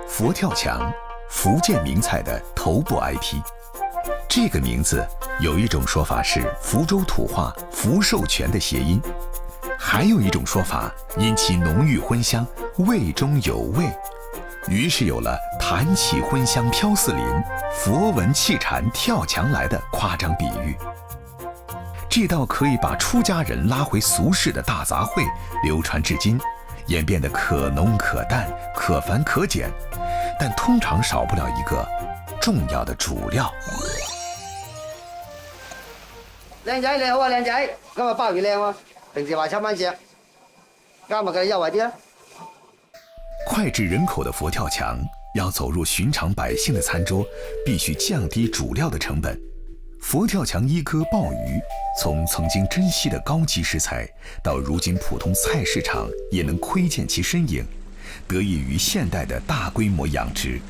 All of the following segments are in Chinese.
佛跳墙，福建名菜的头部 IP。这个名字有一种说法是福州土话“福寿全”的谐音，还有一种说法因其浓郁荤香，味中有味，于是有了“弹起荤香飘四邻，佛闻气禅跳墙来”的夸张比喻。这道可以把出家人拉回俗世的大杂烩流传至今，演变得可浓可淡，可繁可简，但通常少不了一个重要的主料。靚仔你好啊，靚仔，今日鮑魚靚喎，平時話7蚊隻，加埋佢優惠啲啊！脍炙人口的佛跳牆要走入寻常百姓的餐桌，必须降低主料的成本。佛跳墙一哥鲍鱼，从曾经珍稀的高级食材，到如今普通菜市场也能窥见其身影，得益于现代的大规模养殖。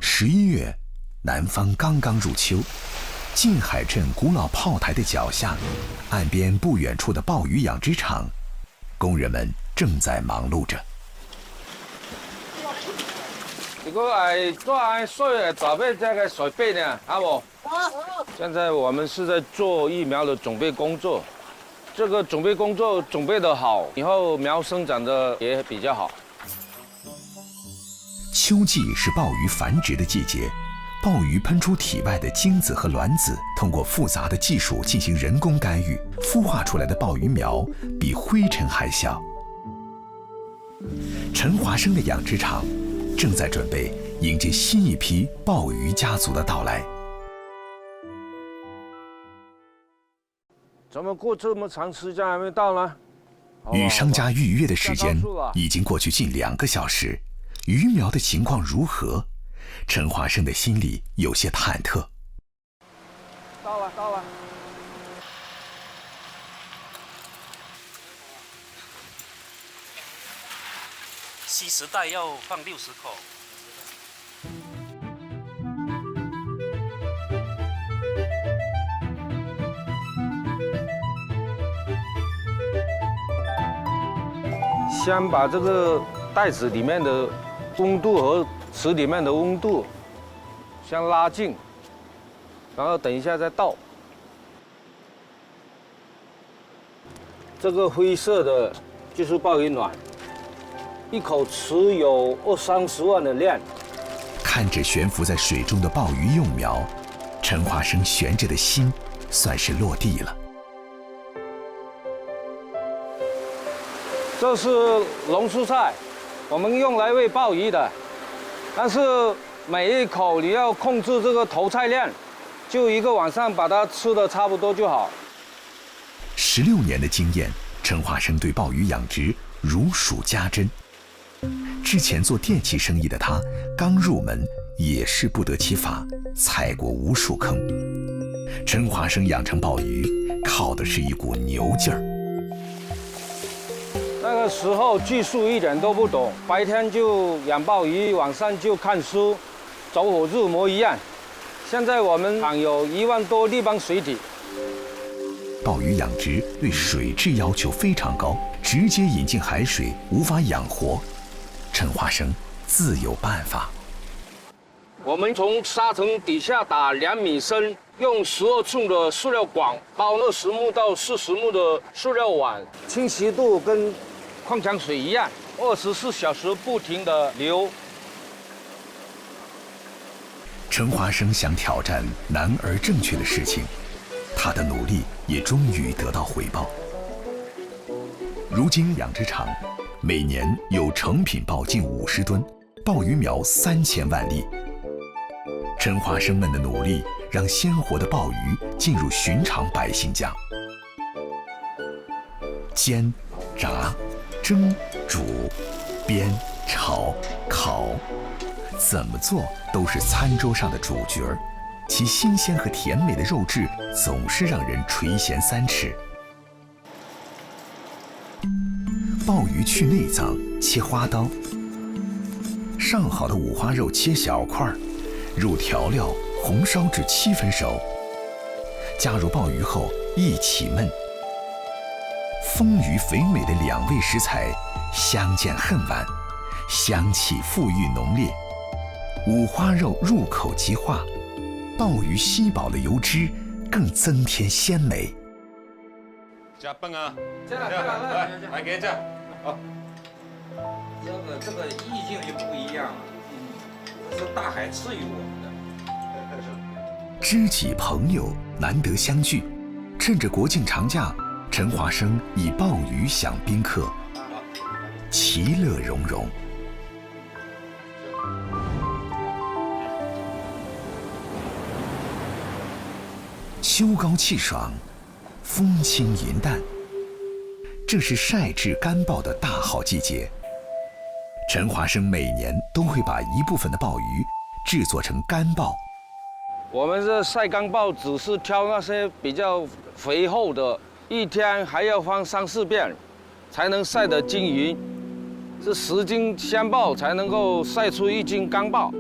11月，南方刚刚入秋，近海镇古老炮台的脚下，岸边不远处的鲍鱼养殖场，工人们正在忙碌着。如果做水准备这个水备呢，阿伯。现在我们是在做疫苗的准备工作，这个准备工作准备得好，以后苗生长得也比较好。秋季是鲍鱼繁殖的季节，鲍鱼喷出体外的精子和卵子，通过复杂的技术进行人工干预，孵化出来的鲍鱼苗比灰尘还小。陈华生的养殖场正在准备迎接新一批鲍鱼家族的到来。怎么过这么长时间还没到呢？与商家预约的时间已经过去近2个小时，鱼苗的情况如何？陈华生的心里有些忐忑。到了。吸食袋要放60口。先把这个袋子里面的温度和池里面的温度先拉近，然后等一下再倒。这个灰色的就是鲍鱼卵，一口池有20-30万的量。看着悬浮在水中的鲍鱼幼苗，陈华生悬着的心算是落地了。这是龙蔬菜，我们用来喂鲍鱼的，但是每一口你要控制这个投菜量，就1个晚上把它吃的差不多就好。16年的经验，陈华生对鲍鱼养殖如数家珍。之前做电器生意的他，刚入门也是不得其法，踩过无数坑。陈华生养成鲍鱼，靠的是一股牛劲儿。那个时候技术一点都不懂，白天就养鲍鱼，晚上就看书，走火入魔一样。现在我们厂有1万多立方水体。鲍鱼养殖对水质要求非常高，直接引进海水无法养活。陈华生自有办法。我们从沙层底下打2米深，用12寸的塑料管包20目到40目的塑料碗，清晰度跟矿泉水一样，24小时不停地流。陈华生想挑战难而正确的事情，他的努力也终于得到回报。如今养殖场每年有成品鲍近50吨，鲍鱼苗3000万粒。陈华生们的努力让鲜活的鲍鱼进入寻常百姓家。煎、炸、蒸、煮、煸、炒、烤，怎么做都是餐桌上的主角儿。其新鲜和甜美的肉质总是让人垂涎3尺。鲍鱼去内脏，切花刀。上好的五花肉切小块儿，入调料，红烧至7分熟。加入鲍鱼后一起焖。丰腴肥美的两味食材相见恨晚，香气馥郁浓烈。五花肉入口即化，鲍鱼吸饱了油脂，更增添鲜美。加泵啊！这样来给这样。好。这个意境就不一样了，这是大海赐予我们的。知己朋友难得相聚，趁着国庆长假，陈华生以鲍鱼享宾客，其乐融融。秋高气爽，风轻云淡，正是晒制干鲍的大好季节。陈华生每年都会把一部分的鲍鱼制作成干鲍。我们这晒干鲍只是挑那些比较肥厚的，一天还要翻3、4遍，才能晒得均匀。这10斤鲜鲍才能够晒出1斤干鲍。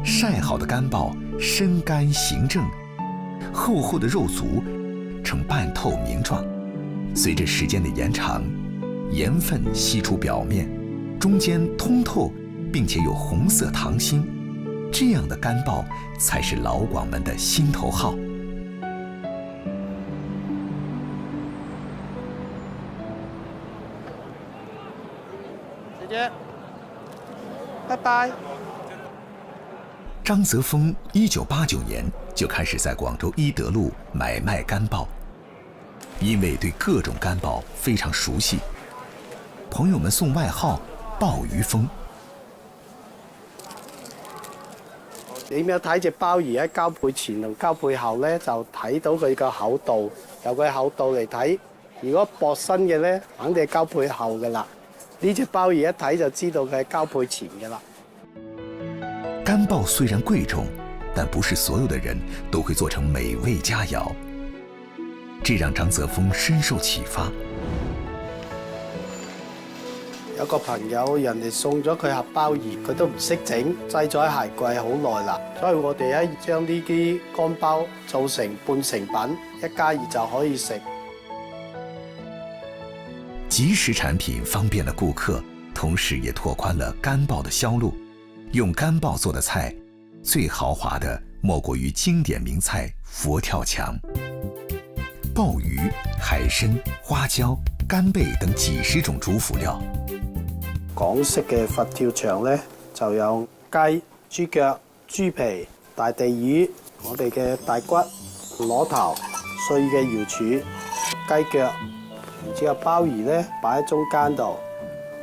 晒好的干鲍身干形正，厚厚的肉足呈半透明状。随着时间的延长，盐分析出表面，中间通透，并且有红色糖心，这样的干鲍才是老广们的心头好。姐姐，拜拜。张泽峰1989年就开始在广州伊德路买卖干鲍，因为对各种干鲍非常熟悉，朋友们送外號鮑魚風。點樣睇隻鮑魚喺交配前同交配後咧，就睇到佢個厚度，由佢厚度嚟睇，如果薄身嘅咧，肯定係交配後嘅啦。呢隻鮑魚一睇就知道佢係交配前嘅啦。干鲍雖然貴重，但不是所有的人都會做成美味佳肴，這讓張澤峰深受啟發。有個朋友人哋送咗佢盒鮑魚，佢都唔識整，擠咗喺鞋櫃好耐啦。所以我哋咧將呢啲乾鮑做成半成品，1加2就可以食。即食產品方便了顧客，同時也拓寬了干鲍的銷路。用干鲍做的菜，最豪華的莫過於經典名菜佛跳牆。鮑魚、海參、花椒、干貝等幾十種主輔料。港式嘅佛跳牆咧，就有雞、豬腳、豬皮、大地魚、我哋嘅大骨、螺頭、碎嘅瑤柱、雞腳，然之後鮑魚咧擺喺中間度，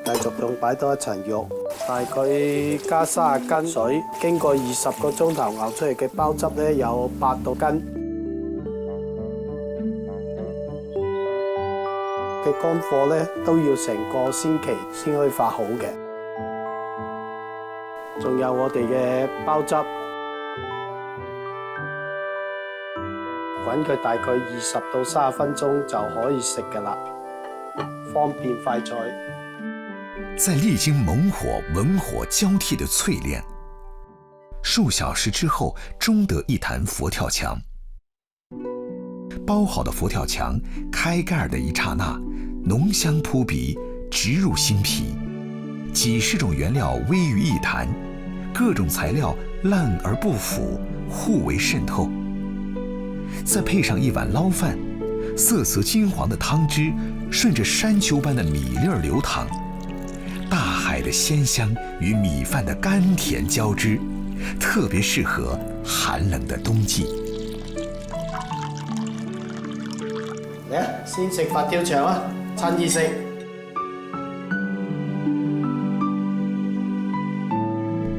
繼續仲擺多一層肉，大概加30斤水，經過20個鐘頭熬出嚟嘅鮑汁咧有8到斤。嘅乾貨咧都要成個星期先可以發好嘅。仲有我哋嘅鮑汁，滾佢大概20到30分鐘就可以食㗎啦，方便快脆。在歷經猛火、文火交替的淬煉，數小時之後，終得一壇佛跳牆。包好的佛跳牆，開蓋的一剎那，濃香撲鼻，直入心脾。幾十種原料煨於一壇，各種材料爛而不腐，互為滲透。再配上一碗撈飯，色澤金黃的湯汁順着山丘般的米粒流淌，大海的鮮香與米飯的甘甜交織，特別適合寒冷的冬季。嚟啊，先食佛跳牆啊，趁熱食。